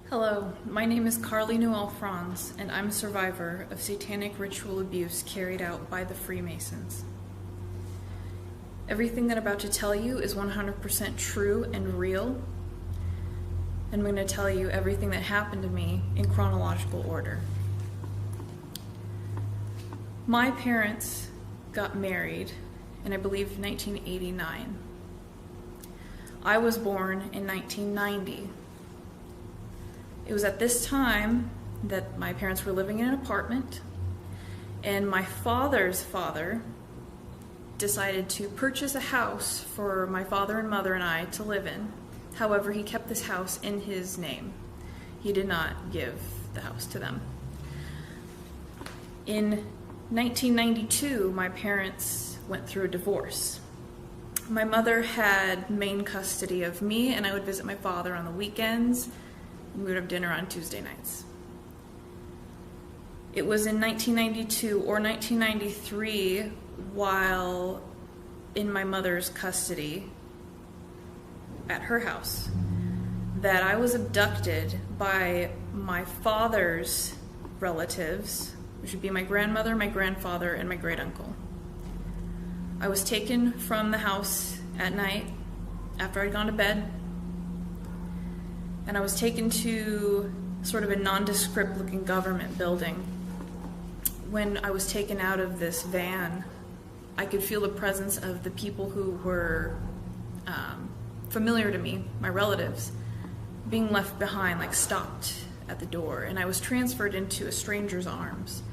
Hello, my name is Carly Noel Franz, and I'm a survivor of satanic ritual abuse carried out by the Freemasons. Everything that I'm about to tell you is 100% true and real, and I'm going to tell you everything that happened to me in chronological order. My parents got married in, I believe, 1989. I was born in 1990. It was at this time that my parents were living in an apartment, and my father's father decided to purchase a house for my father and mother and I to live in. However, he kept this house in his name. He did not give the house to them. In 1992, my parents went through a divorce. My mother had main custody of me, and I would visit my father on the weekends. We would have dinner on Tuesday nights. It was in 1992 or 1993, while in my mother's custody at her house, that I was abducted by my father's relatives, which would be my grandmother, my grandfather, and my great uncle. I was taken from the house at night after I'd gone to bed, and I was taken to sort of a nondescript looking government building. When I was taken out of this van, I could feel the presence of the people who were familiar to me, my relatives, being left behind, like stopped at the door. And I was transferred into a stranger's arms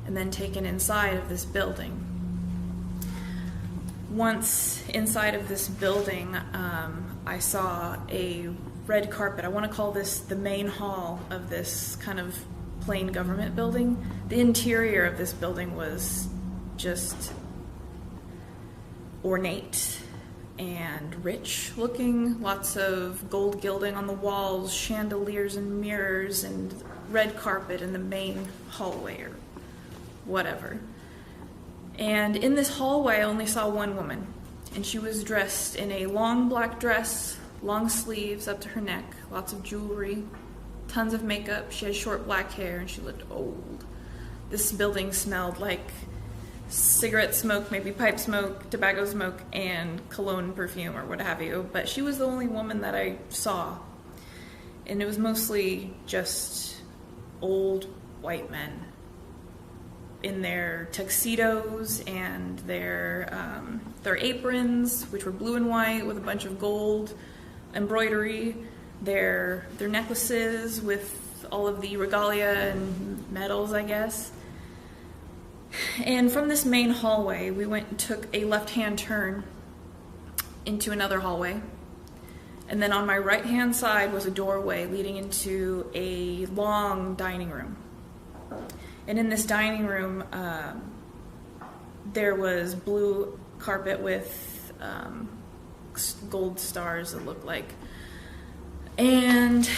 and then taken inside of this building. Once inside of this building, I saw a red carpet. I want to call this the main hall of this kind of plain government building. The interior of this building was just ornate and rich looking, lots of gold gilding on the walls, chandeliers and mirrors, and red carpet in the main hallway or whatever. And in this hallway I only saw one woman, and she was dressed in a long black dress, long sleeves up to her neck, lots of jewelry, tons of makeup. She had short black hair and she looked old. This building smelled like cigarette smoke, maybe pipe smoke, tobacco smoke, and cologne perfume or what have you. But she was the only woman that I saw. And it was mostly just old white men in their tuxedos and their aprons, which were blue and white with a bunch of gold embroidery, their necklaces with all of the regalia and medals, I guess. And from this main hallway, we went and took a left-hand turn into another hallway. And then on my right-hand side was a doorway leading into a long dining room. And in this dining room, there was blue carpet with gold stars, it looked like. And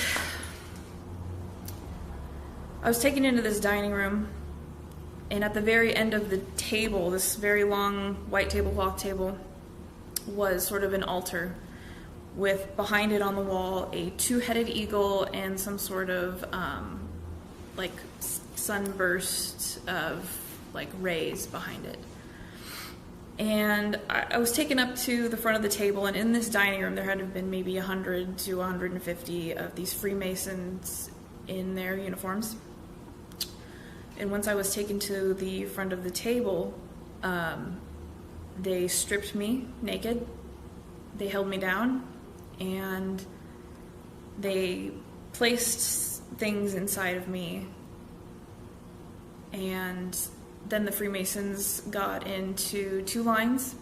I was taken into this dining room, and at the very end of the table, this very long white tablecloth table, was sort of an altar with behind it on the wall a two-headed eagle and some sort of like sunburst of like rays behind it. And I was taken up to the front of the table, and in this dining room there had to have been maybe 100 to 150 of these Freemasons in their uniforms. And once I was taken to the front of the table, they stripped me naked, they held me down, and they placed things inside of me. And then the Freemasons got into two lines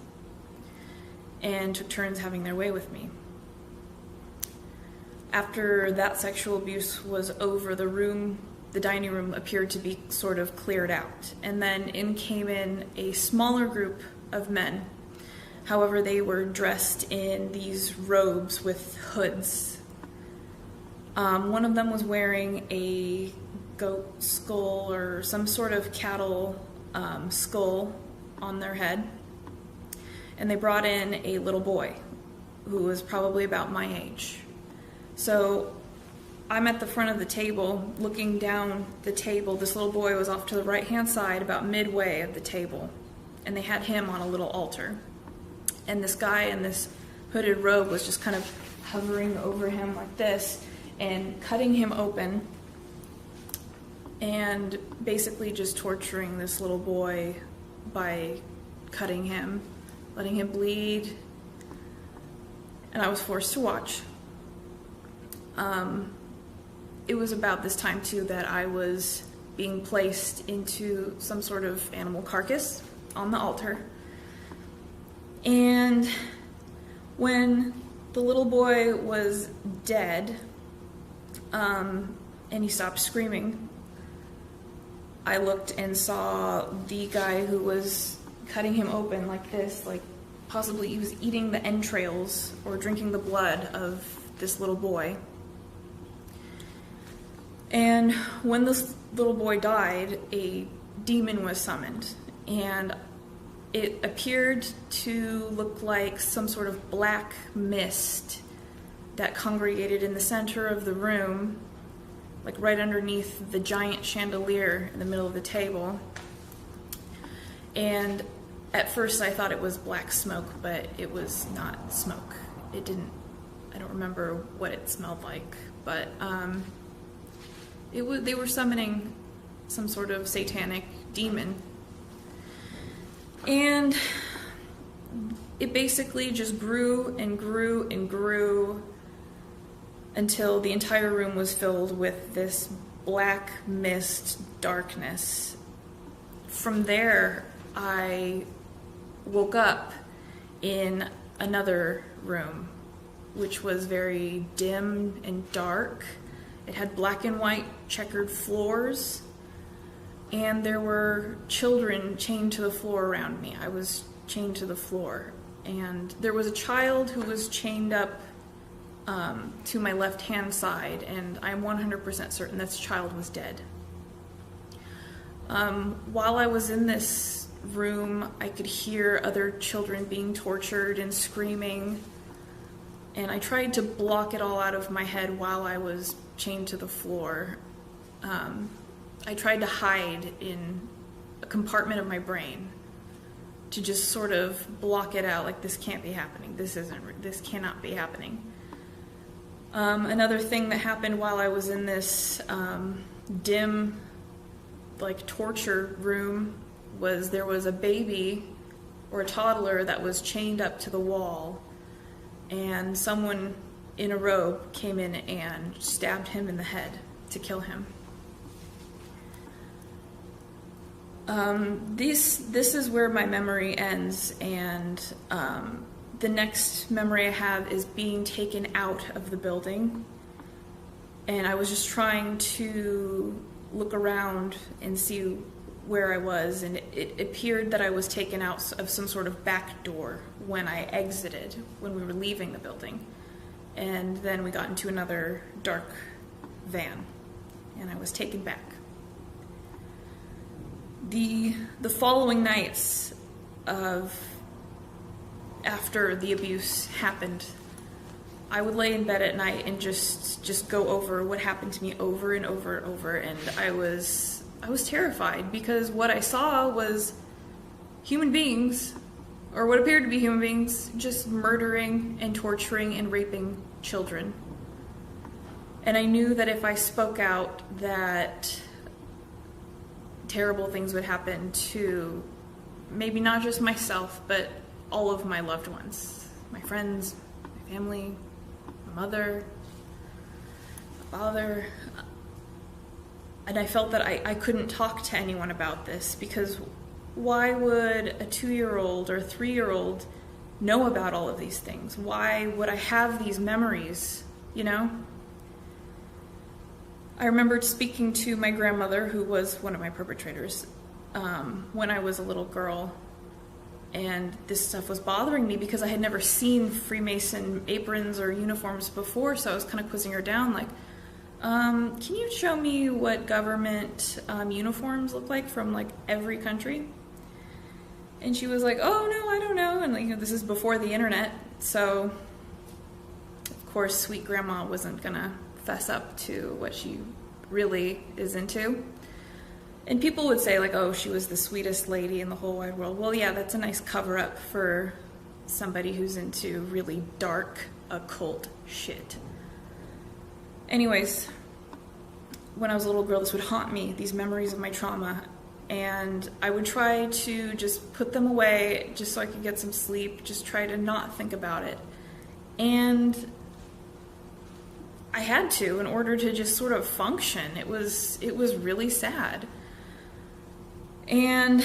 and took turns having their way with me. After that sexual abuse was over, the dining room appeared to be sort of cleared out. And then in came in a smaller group of men. However, they were dressed in these robes with hoods. One of them was wearing a goat skull or some sort of cattle skull on their head, and they brought in a little boy who was probably about my age. So I'm at the front of the table looking down the table. This little boy was off to the right-hand side about midway of the table, and they had him on a little altar. And this guy in this hooded robe was just kind of hovering over him like this and cutting him open and basically just torturing this little boy by cutting him, letting him bleed. And I was forced to watch. It was about this time too that I was being placed into some sort of animal carcass on the altar. And when the little boy was dead, and he stopped screaming, I looked and saw the guy who was cutting him open like this, like possibly he was eating the entrails or drinking the blood of this little boy. And when this little boy died, a demon was summoned, and it appeared to look like some sort of black mist that congregated in the center of the room, like right underneath the giant chandelier in the middle of the table. And at first I thought it was black smoke, but it was not smoke. I don't remember what it smelled like, but they were summoning some sort of satanic demon. And it basically just grew and grew and grew until the entire room was filled with this black mist darkness. From there, I woke up in another room, which was very dim and dark. It had black and white checkered floors, and there were children chained to the floor around me. I was chained to the floor, and there was a child who was chained up to my left-hand side, and I'm 100% certain this child was dead. While I was in this room, I could hear other children being tortured and screaming, and I tried to block it all out of my head while I was chained to the floor. I tried to hide in a compartment of my brain to just sort of block it out, like this can't be happening, this cannot be happening. Another thing that happened while I was in this dim, like torture room was there was a baby or a toddler that was chained up to the wall, and someone in a robe came in and stabbed him in the head to kill him. This is where my memory ends, and the next memory I have is being taken out of the building, and I was just trying to look around and see where I was, and it appeared that I was taken out of some sort of back door when I exited, when we were leaving the building. And then we got into another dark van, and I was taken back. The following nights after the abuse happened, I would lay in bed at night and just go over what happened to me over and over and over, and I was terrified because what I saw was human beings, or what appeared to be human beings, just murdering and torturing and raping children. And I knew that if I spoke out, that terrible things would happen to maybe not just myself, but all of my loved ones, my friends, my family, my mother, my father. And I felt that I couldn't talk to anyone about this, because why would a 2-year-old or a 3-year-old know about all of these things? Why would I have these memories, you know? I remembered speaking to my grandmother, who was one of my perpetrators, when I was a little girl, and this stuff was bothering me because I had never seen Freemason aprons or uniforms before, so I was kind of quizzing her down, like, can you show me what government uniforms look like from like every country? And she was like, oh no, I don't know. And like, this is before the internet, so of course sweet grandma wasn't gonna fess up to what she really is into. And people would say, like, oh, she was the sweetest lady in the whole wide world. Well, yeah, that's a nice cover-up for somebody who's into really dark, occult shit. Anyways, when I was a little girl, this would haunt me, these memories of my trauma. And I would try to just put them away just so I could get some sleep, just try to not think about it. And I had to in order to just sort of function. It was really sad. And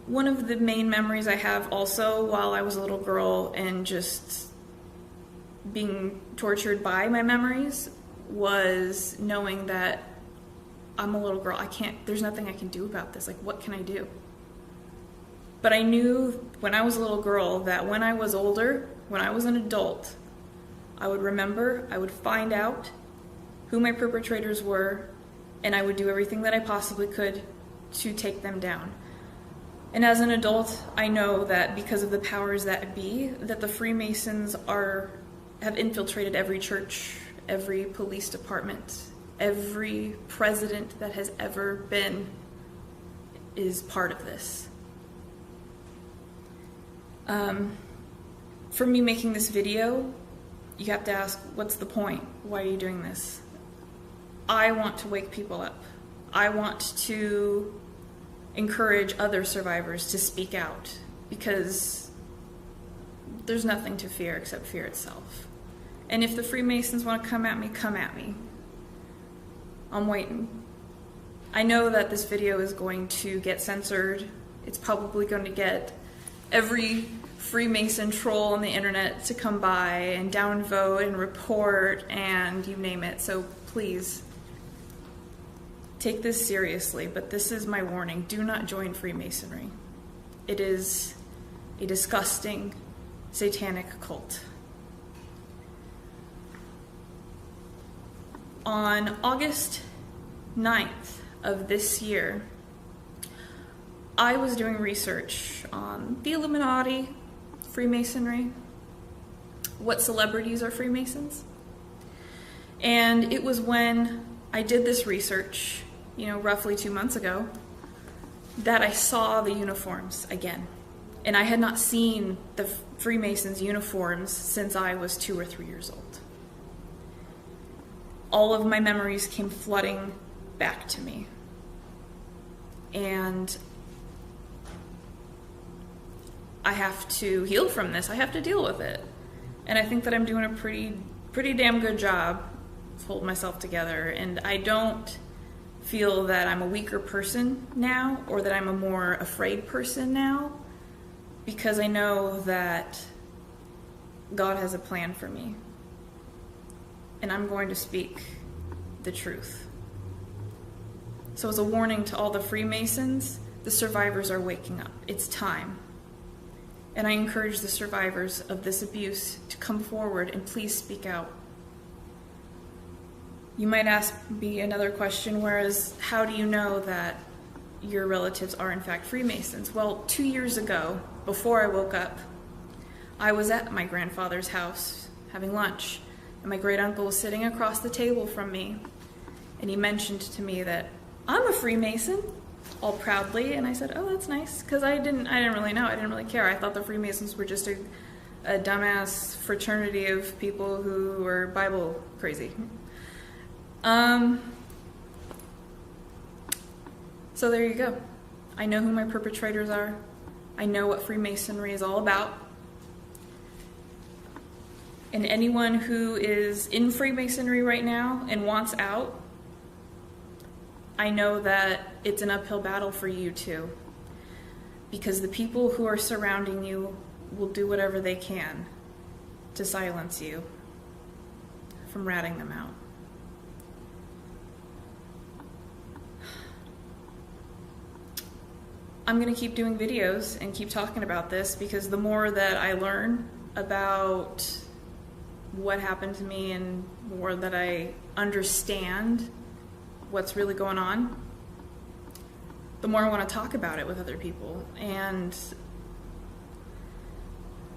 one of the main memories I have also while I was a little girl and just being tortured by my memories was knowing that I'm a little girl. There's nothing I can do about this. Like, what can I do? But I knew when I was a little girl that when I was older, when I was an adult, I would remember, I would find out who my perpetrators were, and I would do everything that I possibly could to take them down. And as an adult, I know that because of the powers that be, that the Freemasons have infiltrated every church, every police department, every president that has ever been is part of this. For me making this video, you have to ask, what's the point? Why are you doing this? I want to wake people up. I want to encourage other survivors to speak out, because there's nothing to fear except fear itself. And if the Freemasons want to come at me, come at me. I'm waiting. I know that this video is going to get censored. It's probably going to get every Freemason troll on the internet to come by and downvote and report and you name it. So please, take this seriously, but this is my warning. Do not join Freemasonry. It is a disgusting, satanic cult. On August 9th of this year, I was doing research on the Illuminati, Freemasonry, what celebrities are Freemasons. And it was when I did this research, roughly 2 months ago, that I saw the uniforms again. And I had not seen the Freemasons' uniforms since I was 2 or 3 years old. All of my memories came flooding back to me. And I have to heal from this. I have to deal with it. And I think that I'm doing a pretty damn good job of holding myself together. And I don't feel that I'm a weaker person now, or that I'm a more afraid person now, because I know that God has a plan for me. And I'm going to speak the truth. So as a warning to all the Freemasons, the survivors are waking up. It's time. And I encourage the survivors of this abuse to come forward and please speak out. You might ask me another question, whereas how do you know that your relatives are in fact Freemasons? Well, 2 years ago, before I woke up, I was at my grandfather's house having lunch, and my great uncle was sitting across the table from me, and he mentioned to me that I'm a Freemason, all proudly, and I said, oh, that's nice, because I didn't really know, I didn't really care. I thought the Freemasons were just a dumbass fraternity of people who were Bible crazy. So there you go. I know who my perpetrators are. I know what Freemasonry is all about. And anyone who is in Freemasonry right now and wants out, I know that it's an uphill battle for you too. Because the people who are surrounding you will do whatever they can to silence you from ratting them out. I'm going to keep doing videos and keep talking about this, because the more that I learn about what happened to me and more that I understand what's really going on, the more I want to talk about it with other people. And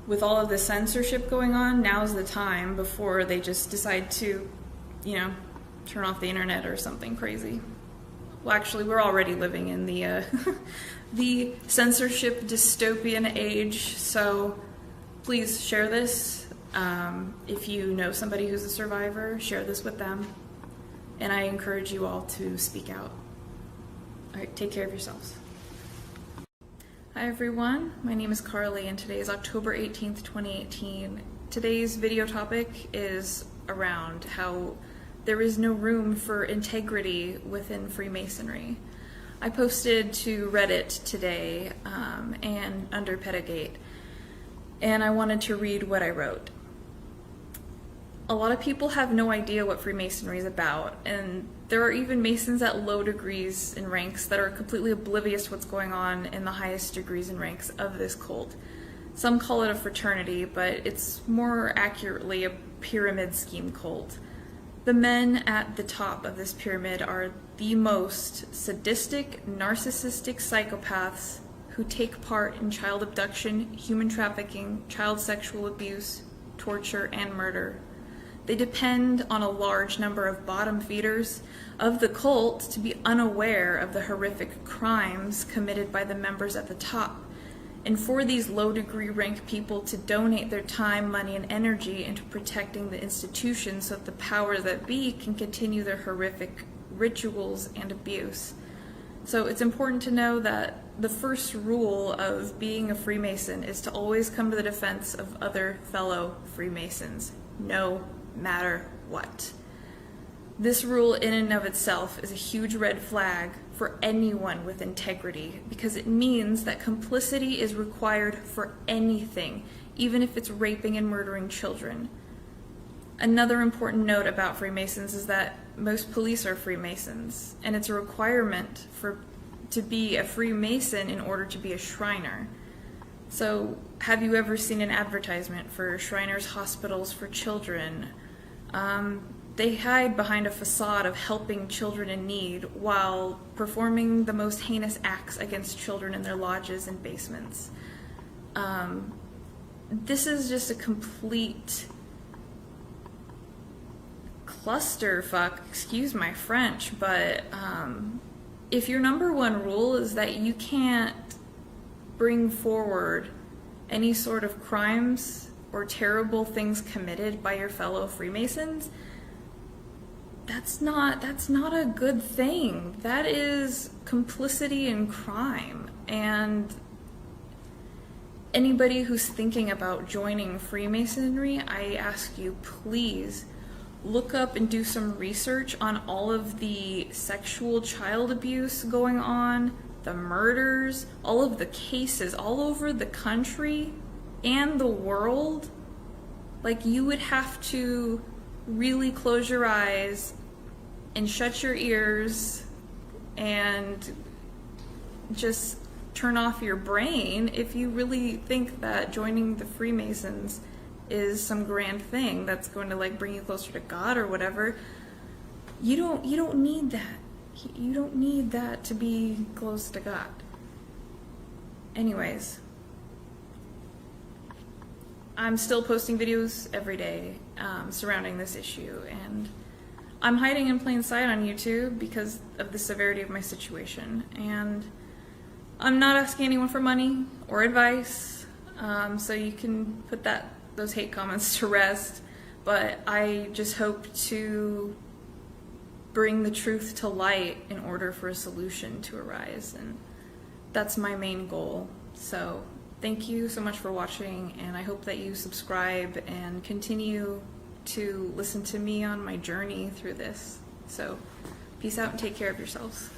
with all of the censorship going on, now's the time before they just decide to, turn off the internet or something crazy. Well, actually, we're already living in the the censorship dystopian age, so please share this. If you know somebody who's a survivor, share this with them. And I encourage you all to speak out. All right, take care of yourselves. Hi everyone, my name is Carly and today is October 18th, 2018. Today's video topic is around how there is no room for integrity within Freemasonry. I posted to Reddit today and under Pedigate, and I wanted to read what I wrote. A lot of people have no idea what Freemasonry is about, and there are even Masons at low degrees and ranks that are completely oblivious to what's going on in the highest degrees and ranks of this cult. Some call it a fraternity, but it's more accurately a pyramid scheme cult. The men at the top of this pyramid are the most sadistic, narcissistic psychopaths who take part in child abduction, human trafficking, child sexual abuse, torture, and murder. They depend on a large number of bottom feeders of the cult to be unaware of the horrific crimes committed by the members at the top, and for these low-degree rank people to donate their time, money, and energy into protecting the institution so that the powers that be can continue their horrific rituals and abuse. So it's important to know that the first rule of being a Freemason is to always come to the defense of other fellow Freemasons, no matter what. This rule in and of itself is a huge red flag for anyone with integrity, because it means that complicity is required for anything, even if it's raping and murdering children. Another important note about Freemasons is that most police are Freemasons, and it's a requirement to be a Freemason in order to be a Shriner. So, have you ever seen an advertisement for Shriners Hospitals for Children? They hide behind a facade of helping children in need while performing the most heinous acts against children in their lodges and basements. This is just a complete clusterfuck, excuse my French, but if your number one rule is that you can't bring forward any sort of crimes or terrible things committed by your fellow Freemasons, that's not a good thing. That is complicity in crime. And anybody who's thinking about joining Freemasonry, I ask you, please look up and do some research on all of the sexual child abuse going on, the murders, all of the cases all over the country and the world. Like, you would have to really close your eyes and shut your ears and just turn off your brain if you really think that joining the Freemasons is some grand thing that's going to like bring you closer to God or whatever. You don't need that. You don't need that to be close to God. Anyways, I'm still posting videos every day surrounding this issue, and I'm hiding in plain sight on YouTube because of the severity of my situation, and I'm not asking anyone for money or advice, so you can put those hate comments to rest, but I just hope to bring the truth to light in order for a solution to arise, and that's my main goal. So thank you so much for watching, and I hope that you subscribe and continue to listen to me on my journey through this. So peace out and take care of yourselves.